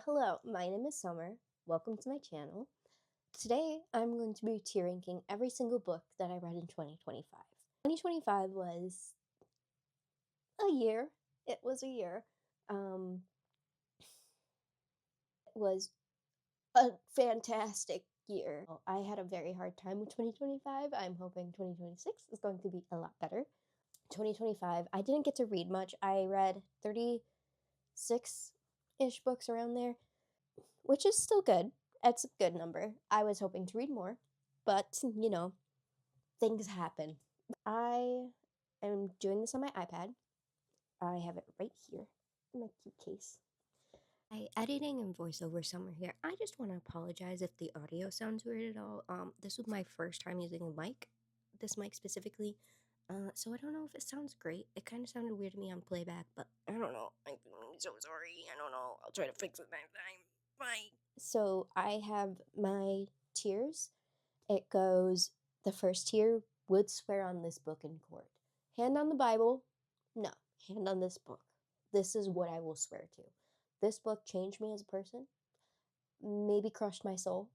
Hello, my name is Summer. Welcome to my channel. Today, I'm going to be tier ranking every single book that I read in 2025. 2025 was a year. It was a year. Um, it was a fantastic year. I had a very hard time with 2025. I'm hoping 2026 is going to be a lot better. 2025, I didn't get to read much. I read 36-ish books around there, which is still good. It's a good number. I was hoping to read more, but things happen. I am doing this on my iPad. I have it right here in my cute case. Hi, editing and voiceover Summer here. I just want to apologize if the audio sounds weird at all. This was my first time using a mic, this mic specifically. So I don't know if it sounds great. It kind of sounded weird to me on playback, but I don't know. I'm so sorry. I don't know. I'll try to fix it next time. Bye. So I have my tiers. It goes, the first tier, would swear on this book in court. Hand on the Bible? No. Hand on this book. This is what I will swear to. This book changed me as a person, maybe crushed my soul.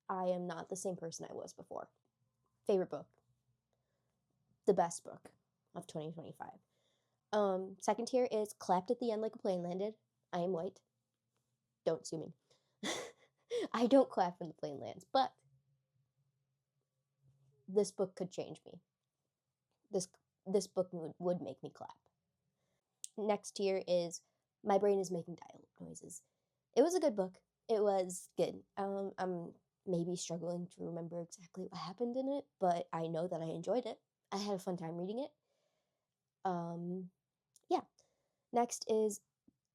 I am not the same person I was before. Favorite book. The best book of 2025. Second tier is clapped at the end like a plane landed. I am white. Don't sue me. I don't clap when the plane lands, but this book could change me. This book would make me clap. Next tier is My Brain is Making Dialogue Noises. It was a good book. It was good. I'm maybe struggling to remember exactly what happened in it, but I know that I enjoyed it. I had a fun time reading it. Yeah. Next is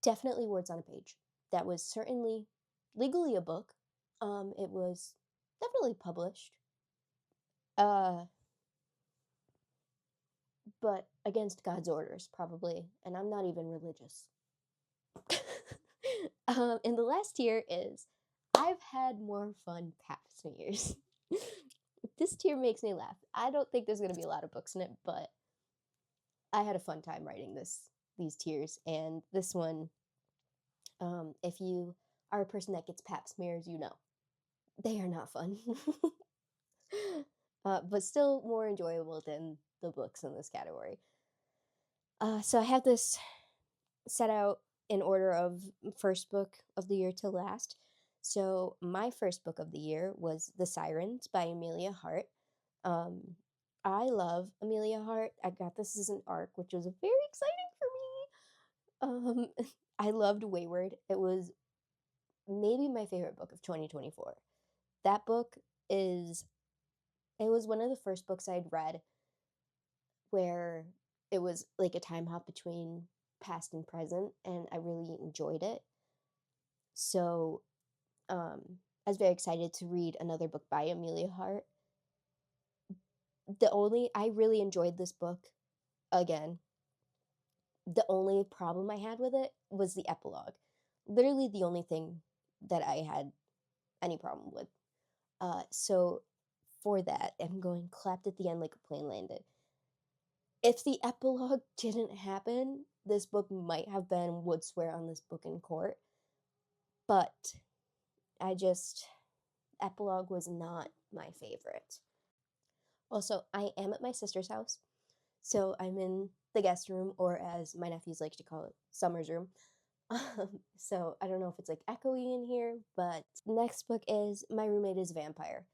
definitely Words on a Page. That was certainly legally a book. It was definitely published. But against God's orders, probably. And I'm not even religious. And the last tier is I've had more fun past years. This tier makes me laugh. I don't think there's going to be a lot of books in it, but I had a fun time writing these tiers. And this one, if you are a person that gets pap smears, you know. They are not fun. But still more enjoyable than the books in this category. So I have this set out in order of first book of the year to last. So my first book of the year was The Sirens by Amelia Hart. I love Amelia Hart. I got this as an ARC, which was very exciting for me. I loved Wayward. It was maybe my favorite book of 2024. That book it was one of the first books I'd read where it was like a time hop between past and present, and I really enjoyed it. So I was very excited to read another book by Amelia Hart. I really enjoyed this book again. The only problem I had with it was the epilogue. Literally the only thing that I had any problem with. So for that, I'm going clapped at the end like a plane landed. If the epilogue didn't happen, this book might have been would swear on this book in court. But epilogue was not my favorite. Also, I am at my sister's house, so I'm in the guest room, or as my nephews like to call it, Summer's room. So I don't know if it's like echoey in here, but next book is My Roommate is a Vampire.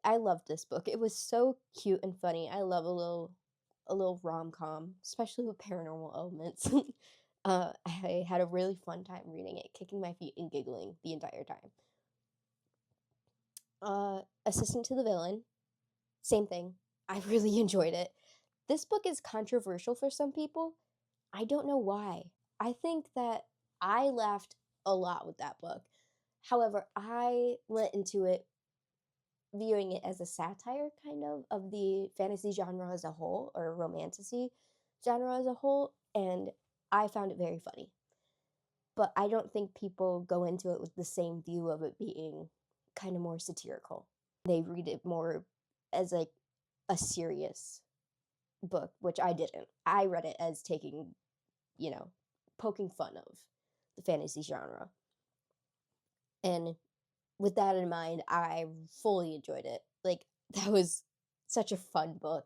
I loved this book. It was so cute and funny. I love a little rom-com, especially with paranormal elements. I had a really fun time reading it, kicking my feet and giggling the entire time. Assistant to the Villain, same thing. I really enjoyed it. This book is controversial for some people. I don't know why. I think that I laughed a lot with that book. However, I went into it viewing it as a satire, kind of the fantasy genre as a whole, or romantasy genre as a whole, and I found it very funny. But I don't think people go into it with the same view of it being kind of more satirical. They read it more as like a serious book, which I didn't. I read it as taking, poking fun of the fantasy genre. And with that in mind, I fully enjoyed it. Like, that was such a fun book.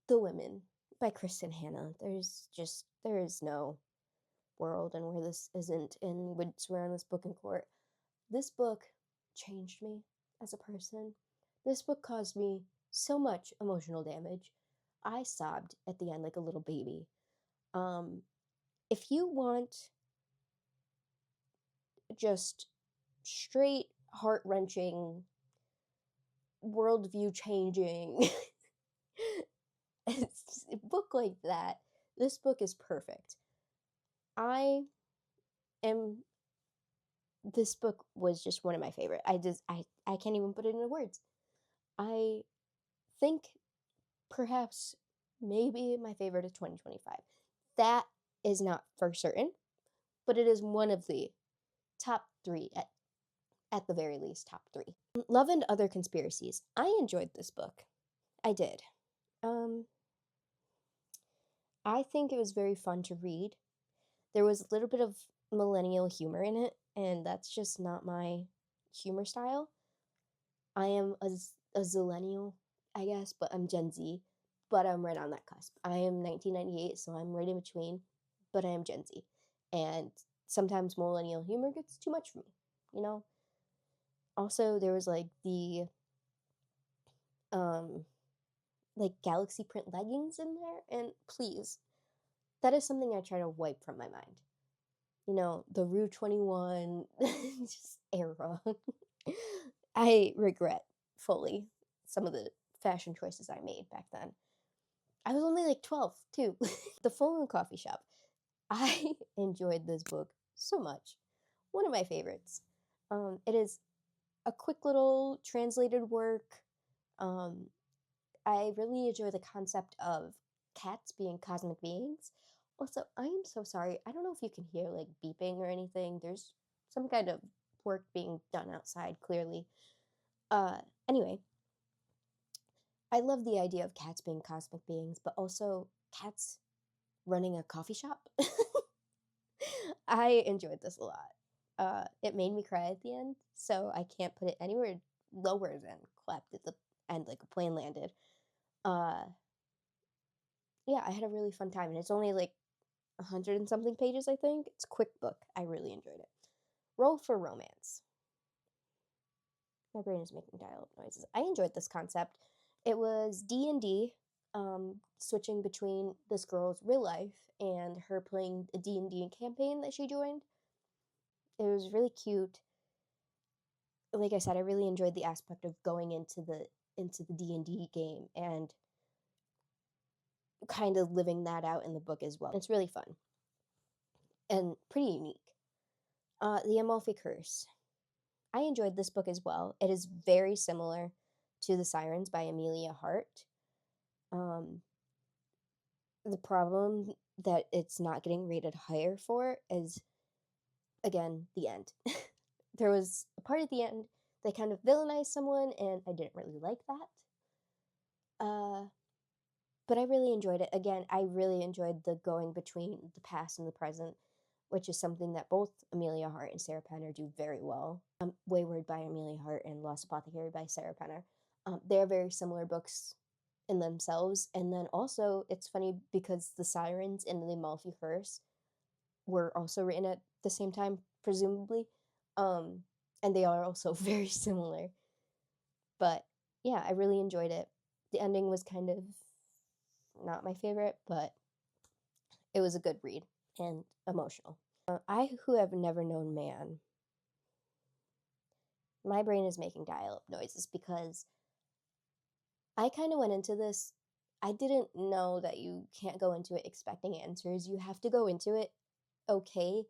The Women by Kristen Hanna. There is no world and where this isn't and would swear on this book in court. This book changed me as a person. This book caused me so much emotional damage. I sobbed at the end like a little baby. If you want just straight heart wrenching, worldview changing book like that, this book is perfect. I am This book was just one of my favorite. I can't even put it into words. I think perhaps maybe my favorite of 2025. That is not for certain, but it is one of the top 3 at the very least, top 3. Love and Other Conspiracies. I enjoyed this book. I did. Um I think it was very fun to read. There was a little bit of millennial humor in it, and that's just not my humor style. I am a zillennial, I guess, but I'm Gen Z, but I'm right on that cusp. I am 1998, so I'm right in between, but I am Gen Z. And sometimes millennial humor gets too much for me, you know? Also, there was like the um like galaxy print leggings in there, and please, that is something I try to wipe from my mind. You know, the Rue 21 just era. I regret fully some of the fashion choices I made back then. I was only like 12, too. The Full Moon Coffee Shop. I enjoyed this book so much. One of my favorites. It is a quick little translated work. Um, I really enjoy the concept of cats being cosmic beings. Also, I am so sorry. I don't know if you can hear like beeping or anything. There's some kind of work being done outside, clearly. Uh, anyway, I love the idea of cats being cosmic beings, but also cats running a coffee shop. I enjoyed this a lot. It made me cry at the end, so I can't put it anywhere lower than clapped at the end like a plane landed. Uh, yeah, I had a really fun time, and it's only like 100 and something pages, I think. It's a quick book. I really enjoyed it. Roll for Romance. My brain is making dial-up noises. I enjoyed this concept. It was D&D, switching between this girl's real life and her playing a D&D campaign that she joined. It was really cute. Like I said, I really enjoyed the aspect of going into the D&D game and kind of living that out in the book as well. It's really fun and pretty unique. The Amalfi Curse. I enjoyed this book as well. It is very similar to The Sirens by Amelia Hart. The problem that it's not getting rated higher for is, again, the end. There was a part at the end they kind of villainized someone, and I didn't really like that. But I really enjoyed it. Again, I really enjoyed the going between the past and the present, which is something that both Amelia Hart and Sarah Penner do very well. Wayward by Amelia Hart and Lost Apothecary by Sarah Penner. They're very similar books in themselves. And then also, it's funny because The Sirens and The Amalfi Curse were also written at the same time, presumably. And they are also very similar. But yeah, I really enjoyed it. The ending was kind of not my favorite, but it was a good read and emotional. I Who Have Never Known Man. My brain is making dial-up noises because I kind of went into this. I didn't know that you can't go into it expecting answers. You have to go into it okay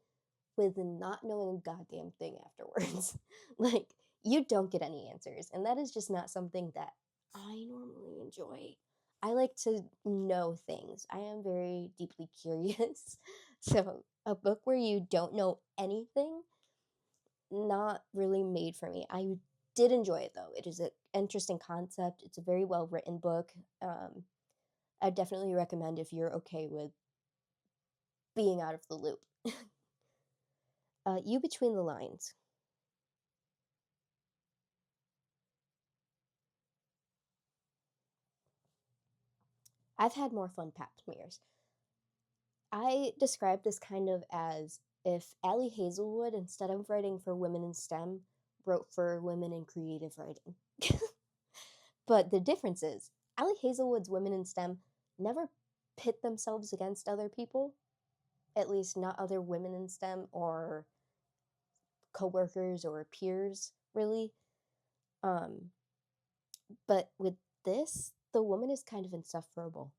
with not knowing a goddamn thing afterwards. Like, you don't get any answers, and that is just not something that I normally enjoy. I like to know things. I am very deeply curious. So, a book where you don't know anything, not really made for me. I did enjoy it though. It is an interesting concept. It's a very well written book. I definitely recommend if you're okay with being out of the loop. You Between the Lines. I've had more fun pap smears. I describe this kind of as if Allie Hazelwood, instead of writing for women in STEM, wrote for women in creative writing. But the difference is, Allie Hazelwood's women in STEM never pit themselves against other people, at least not other women in STEM or coworkers or peers, really. Um, but with this, the woman is kind of insufferable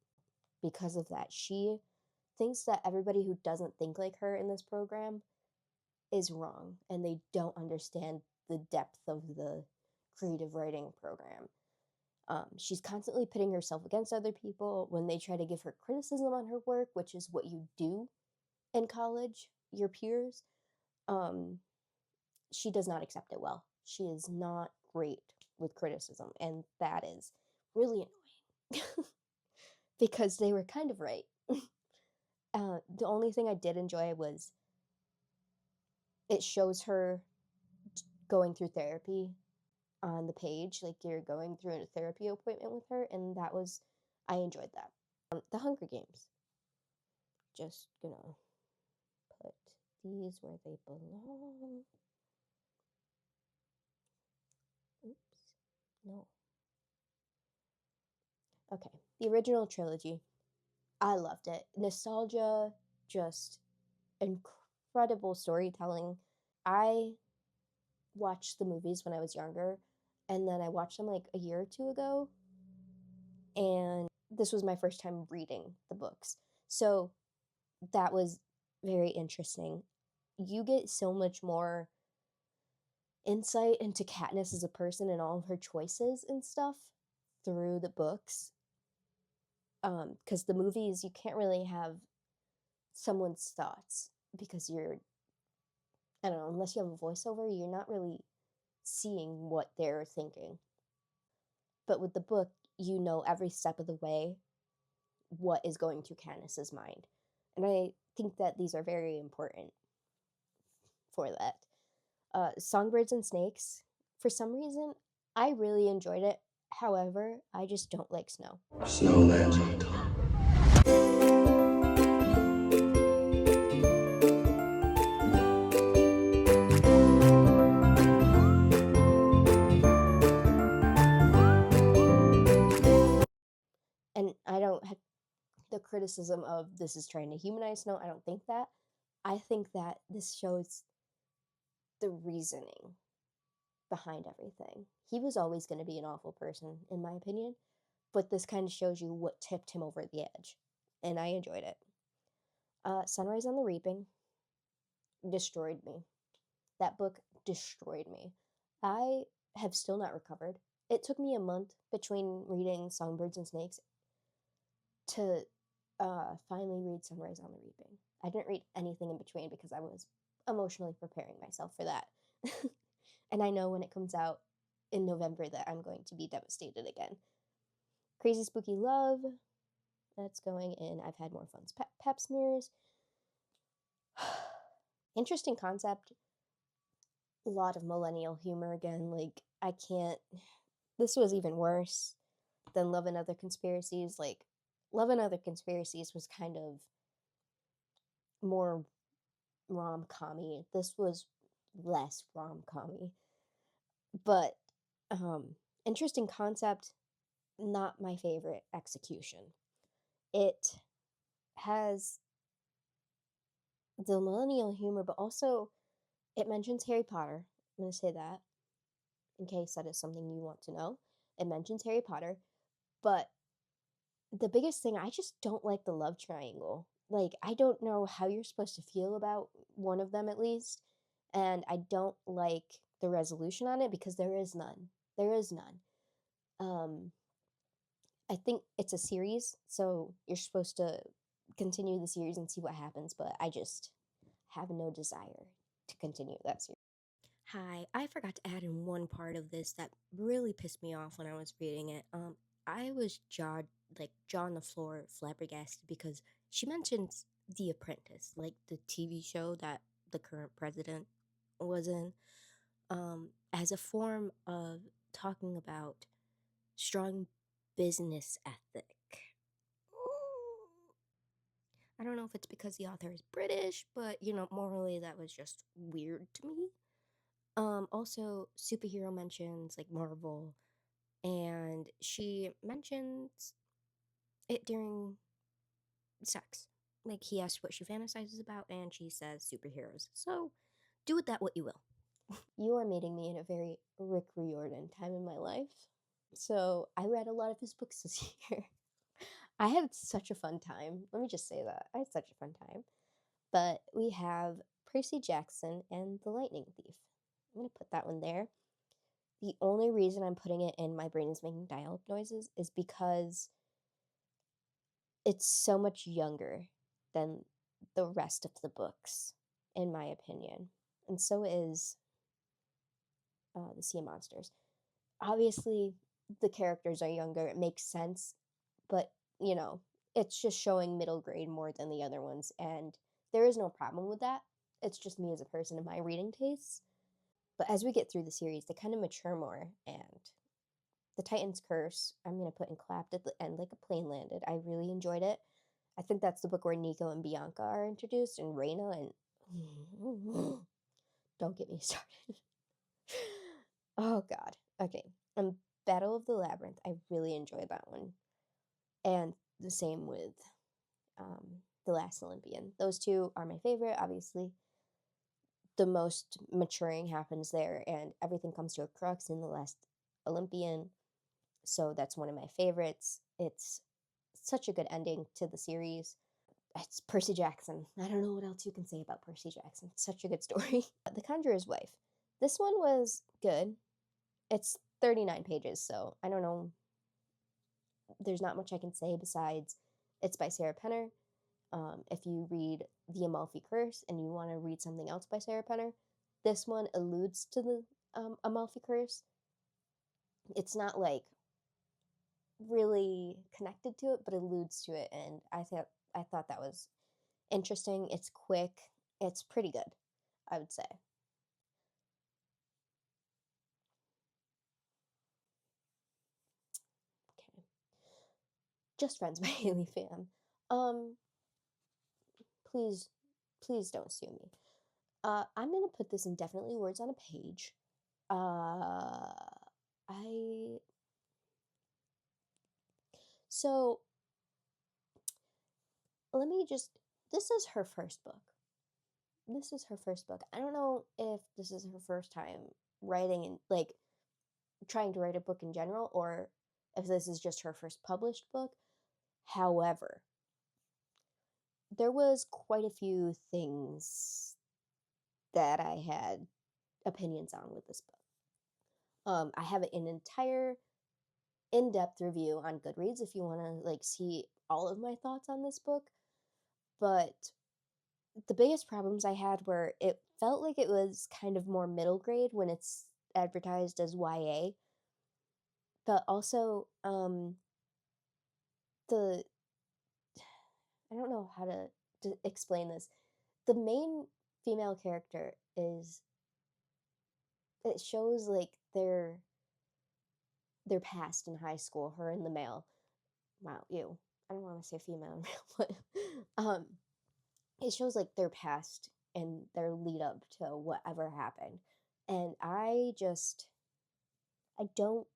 because of that. She thinks that everybody who doesn't think like her in this program is wrong and they don't understand the depth of the creative writing program. She's constantly pitting herself against other people when they try to give her criticism on her work, which is what you do in college, your peers. Um, she does not accept it well. She is not great with criticism, and that is really annoying because they were kind of right. The only thing I did enjoy was it shows her going through therapy on the page, like you're going through a therapy appointment with her, and that was, I enjoyed that. The Hunger Games. Just gonna put these where they belong. Oops, no. Okay, the original trilogy. I loved it. Nostalgia, just incredible storytelling. I watched the movies when I was younger, and then I watched them like a year or two ago, and this was my first time reading the books. So that was very interesting. You get so much more insight into Katniss as a person and all of her choices and stuff through the books. Because the movies, you can't really have someone's thoughts because I don't know, unless you have a voiceover, you're not really seeing what they're thinking. But with the book, you know every step of the way what is going through Katniss's mind. And I think that these are very important for that. Songbirds and Snakes, for some reason, I really enjoyed it. However, I just don't like snow. Snowlands on top. And I don't have the criticism of this is trying to humanize snow. I don't think that. I think that this shows the reasoning behind everything. He was always going to be an awful person, in my opinion, but this kind of shows you what tipped him over the edge, and I enjoyed it. Sunrise on the Reaping destroyed me. That book destroyed me. I have still not recovered. It took me a month between reading Songbirds and Snakes to finally read Sunrise on the Reaping. I didn't read anything in between because I was emotionally preparing myself for that. And I know when it comes out in November that I'm going to be devastated again. Crazy Spooky Love, that's going in. I've had more fun. Pep smears. Interesting concept. A lot of millennial humor again. Like, I can't. This was even worse than Love and Other Conspiracies. Like, Love and Other Conspiracies was kind of more rom-commy. This was less rom-commy. But interesting concept, not my favorite execution. It has the millennial humor, but also it mentions Harry Potter. I'm going to say that in case that is something you want to know. It mentions Harry Potter, but the biggest thing, I just don't like the love triangle. Like, I don't know how you're supposed to feel about one of them at least, and I don't like the resolution on it because there is none. There is none. I think it's a series, so you're supposed to continue the series and see what happens, but I just have no desire to continue that series. Hi, I forgot to add in one part of this that really pissed me off when I was reading it. I was jaw on the floor, flabbergasted because she mentions The Apprentice, like the TV show that the current president was in, as a form of talking about strong business ethic. I don't know if it's because the author is British, but morally that was just weird to me. Also superhero mentions like Marvel, and she mentions it during sex. Like he asks what she fantasizes about, and she says superheroes. So do with that what you will. You are meeting me in a very Rick Riordan time in my life. So I read a lot of his books this year. I had such a fun time. Let me just say that. I had such a fun time. But we have Percy Jackson and the Lightning Thief. I'm going to put that one there. The only reason I'm putting it in My Brain is Making Dial-Up Noises is because it's so much younger than the rest of the books, in my opinion. And so is The Sea of Monsters. Obviously, the characters are younger. It makes sense. But, it's just showing middle grade more than the other ones. And there is no problem with that. It's just me as a person and my reading tastes. But as we get through the series, they kind of mature more. And The Titan's Curse, I'm going to put in clapped at the end like a plane landed. I really enjoyed it. I think that's the book where Nico and Bianca are introduced, and Reina, and don't get me started. Oh God. Okay. Battle of the Labyrinth. I really enjoyed that one, and the same with The Last Olympian. Those two are my favorite. Obviously, the most maturing happens there, and everything comes to a crux in The Last Olympian. So that's one of my favorites. It's such a good ending to the series. It's Percy Jackson. I don't know what else you can say about Percy Jackson. It's such a good story. The Conjurer's Wife. This one was good. It's 39 pages, so I don't know. There's not much I can say besides it's by Sarah Penner. If you read The Amalfi Curse and you want to read something else by Sarah Penner, this one alludes to the Amalfi Curse. It's not like really connected to it, but alludes to it, and I thought that was interesting. It's quick. It's pretty good, I would say. Okay. Just Friends by Haley Pham. Please, please don't sue me. I'm gonna put this in definitely words on a page. I so let me just. This is her first book. This is her first book. I don't know if this is her first time writing and like trying to write a book in general, or if this is just her first published book. However, there was quite a few things that I had opinions on with this book. I have an entire in-depth review on Goodreads if you want to like see all of my thoughts on this book. But the biggest problems I had were it felt like it was kind of more middle grade when it's advertised as YA. But also, the I don't know how to explain this. The main female character is it shows like their past in high school, her and the male. Wow, ew. I don't want to say female and male, but it shows like their past and their lead up to whatever happened. And I don't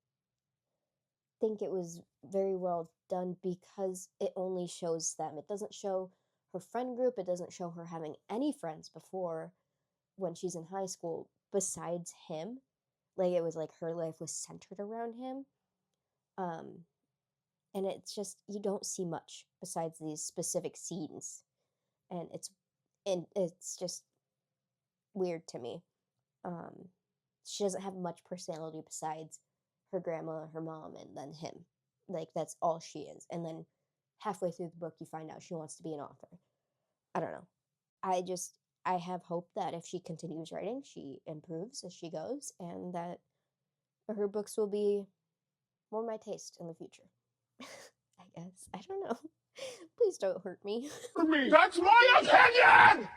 think it was very well done because it only shows them. It doesn't show her friend group. It doesn't show her having any friends before when she's in high school besides him. Like it was like her life was centered around him. And it's just you don't see much besides these specific scenes. And it's just weird to me. She doesn't have much personality besides her grandma, her mom, and then him. Like that's all she is. And then halfway through the book, you find out she wants to be an author. I don't know. I have hope that if she continues writing, she improves as she goes, and that her books will be more my taste in the future. I guess. I don't know. Please don't hurt me. That's my opinion!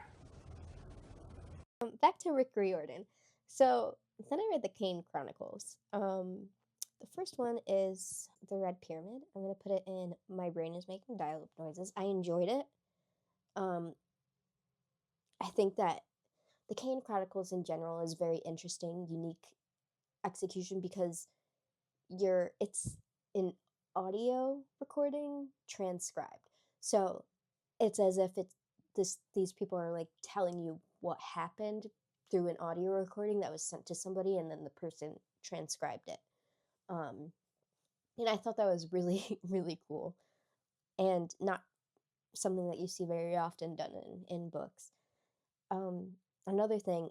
Back to Rick Riordan. So then I read the Kane Chronicles. The first one is The Red Pyramid. I'm going to put it in My Brain is Making Dial-Up Noises. I enjoyed it. Um, I think that the Kane Chronicles in general is very interesting, unique execution because it's an audio recording transcribed. So it's as if these people are like telling you what happened through an audio recording that was sent to somebody and then the person transcribed it. Um, and I thought that was really, really cool and not something that you see very often done in books. Um, Another thing,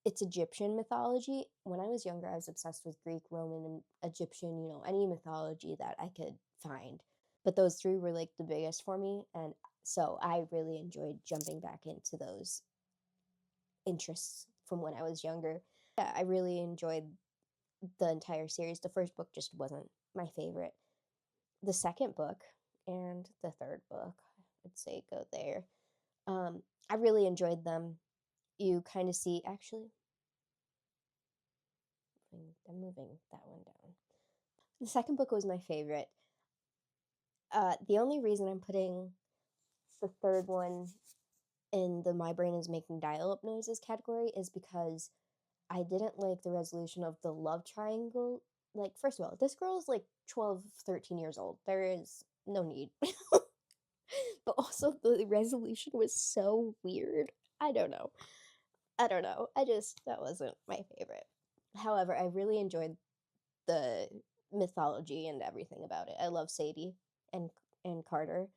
it's Egyptian mythology. When I was younger, I was obsessed with Greek, Roman, and Egyptian, any mythology that I could find. But those three were like the biggest for me. And so I really enjoyed jumping back into those interests from when I was younger. Yeah, I really enjoyed the entire series. The first book just wasn't my favorite. The second book and the third book, I'd say go there. I really enjoyed them. You kind of see, actually, I'm moving that one down. The second book was my favorite. The only reason I'm putting the third one in the My Brain is Making Dial-Up Noises category is because I didn't like the resolution of the love triangle. Like, first of all, this girl is like 12, 13 years old. There is no need. But also, the resolution was so weird. I don't know. That wasn't my favorite. However, I really enjoyed the mythology and everything about it. I love Sadie and Carter.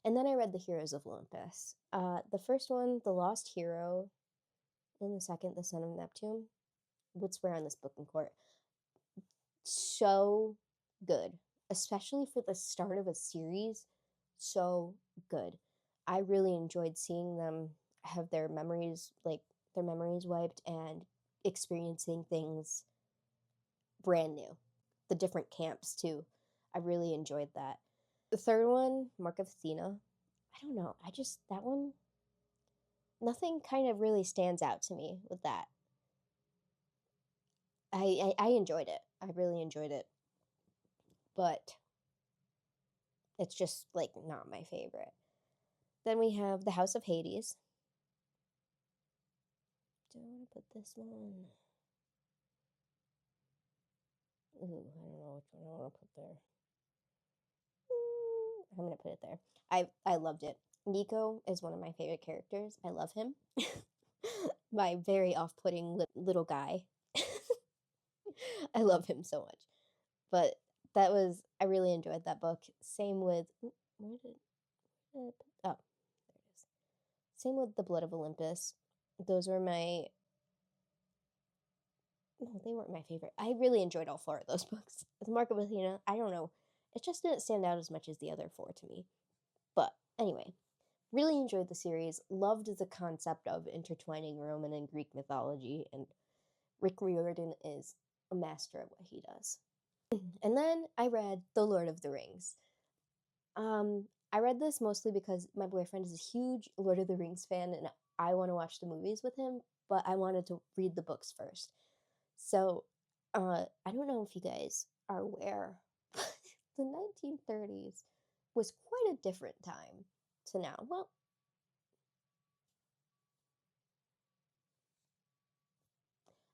And then I read The Heroes of Olympus. The first one, The Lost Hero, and the second, The Son of Neptune, would swear on this book in court. So good, especially for the start of a series. So good. I really enjoyed seeing them have their memories wiped and experiencing things brand new. The different camps too. I really enjoyed that. The third one, Mark of Athena. I don't know. That one, nothing kind of really stands out to me with that. I enjoyed it. I really enjoyed it. But it's just like not my favorite. Then we have The House of Hades. Do I want to put this one? Ooh, I don't know which one I want to put there. I'm gonna put it there. I loved it. Nico is one of my favorite characters. I love him. My very off-putting little guy. I love him so much. But I really enjoyed that book. Same with where did oh, there it is. Same with The Blood of Olympus. Those were my no, they weren't my favorite. I really enjoyed all four of those books. The Mark of Athena, I don't know. It just didn't stand out as much as the other four to me. But anyway, really enjoyed the series. Loved the concept of intertwining Roman and Greek mythology, and Rick Riordan is a master at what he does. And then I read The Lord of the Rings. I read this mostly because my boyfriend is a huge Lord of the Rings fan and I want to watch the movies with him, but I wanted to read the books first. So, I don't know if you guys are aware, but the 1930s was quite a different time to now. Well,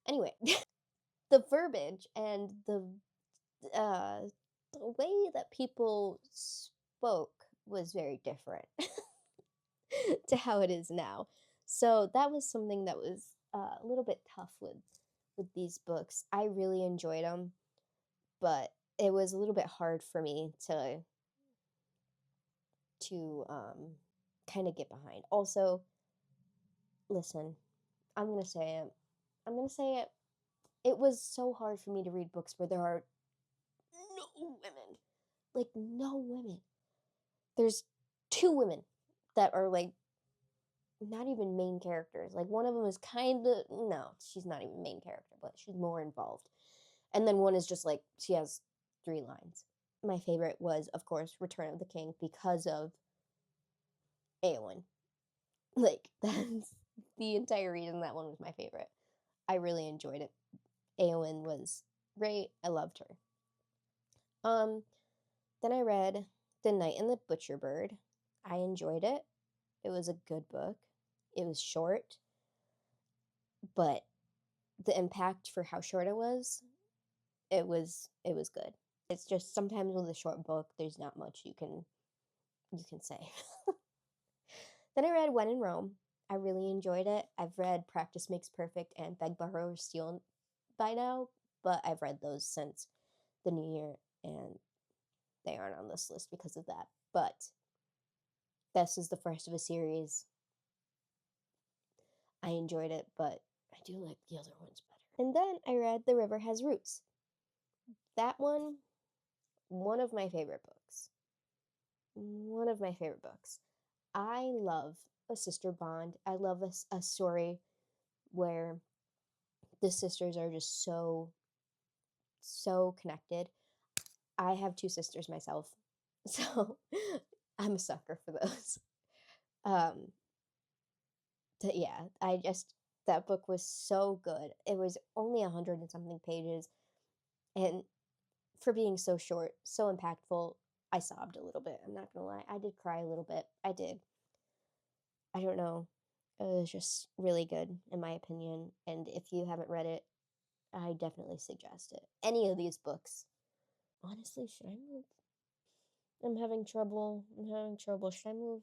anyway, the verbiage and uh, the way that people spoke was very different to how it is now. So that was something that was a little bit tough with these books. I really enjoyed them, but it was a little bit hard for me to kind of get behind. Also, listen, I'm gonna say it. I'm gonna say it. It was so hard for me to read books where there are no women, like no women. There's two women that are like not even main characters. Like one of them is kind of no, she's not even main character, but she's more involved. And then one is just like she has 3 lines. My favorite was, of course, Return of the King because of Eowyn. Like that's the entire reason that one was my favorite. I really enjoyed it. Eowyn was great. I loved her. Then I read The Knight and the Butcher Bird. I enjoyed it. It was a good book. It was short, but the impact for how short it was good. It's just sometimes with a short book, there's not much you can say. Then I read When in Rome. I really enjoyed it. I've read Practice Makes Perfect and Beg, Borrow, or Steal by now, but I've read those since the new year, and they aren't on this list because of that. But this is the first of a series. I enjoyed it, but I do like the other ones better. And then I read The River Has Roots. That one of my favorite books. One of my favorite books. I love a sister bond. I love a story where the sisters are just so connected. I have 2 sisters myself, so I'm a sucker for those. Yeah, that book was so good. It was only 100 and something pages, and for being so short, so impactful, I sobbed a little bit. I'm not gonna lie. I did cry a little bit. I did. I don't know. It was just really good, in my opinion. And if you haven't read it, I definitely suggest it. Any of these books. Honestly, should I move? I'm having trouble. Should I move?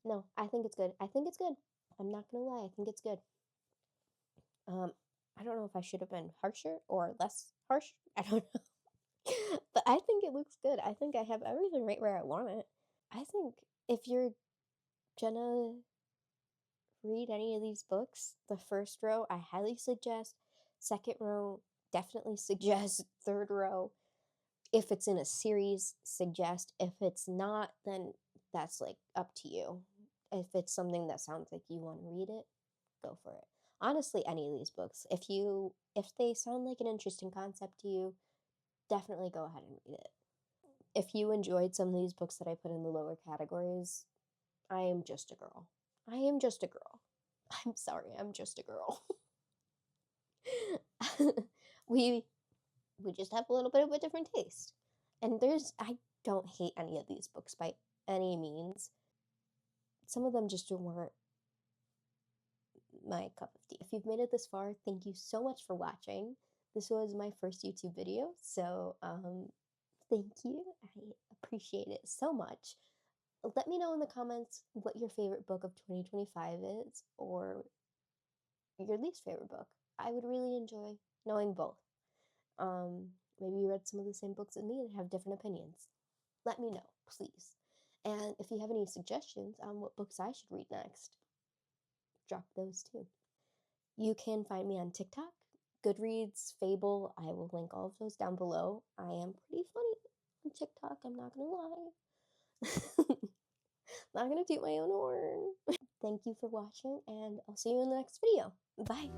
No. I think it's good. I'm not gonna lie. I think it's good. I don't know if I should have been harsher or less harsh. I don't know. But I think it looks good. I think I have everything right where I want it. I think if you're gonna read any of these books, the first row I highly suggest, second row definitely suggest, third row if it's in a series suggest, if it's not then that's like up to you. If it's something that sounds like you want to read it, go for it. Honestly, any of these books, if they sound like an interesting concept to you, definitely go ahead and read it. If you enjoyed some of these books that I put in the lower categories, I am just a girl. I'm sorry, I'm just a girl. we just have a little bit of a different taste. And I don't hate any of these books by any means. Some of them just weren't my cup of tea. If you've made it this far, thank you so much for watching. This was my first YouTube video, so thank you. I appreciate it so much. Let me know in the comments what your favorite book of 2025 is, or your least favorite book. I would really enjoy knowing both. Maybe you read some of the same books as me and have different opinions. Let me know, please. And if you have any suggestions on what books I should read next, drop those too. You can find me on TikTok, Goodreads, Fable. I will link all of those down below. I am pretty funny on TikTok, I'm not gonna lie. Not gonna toot my own horn. Thank you for watching, and I'll see you in the next video. Bye.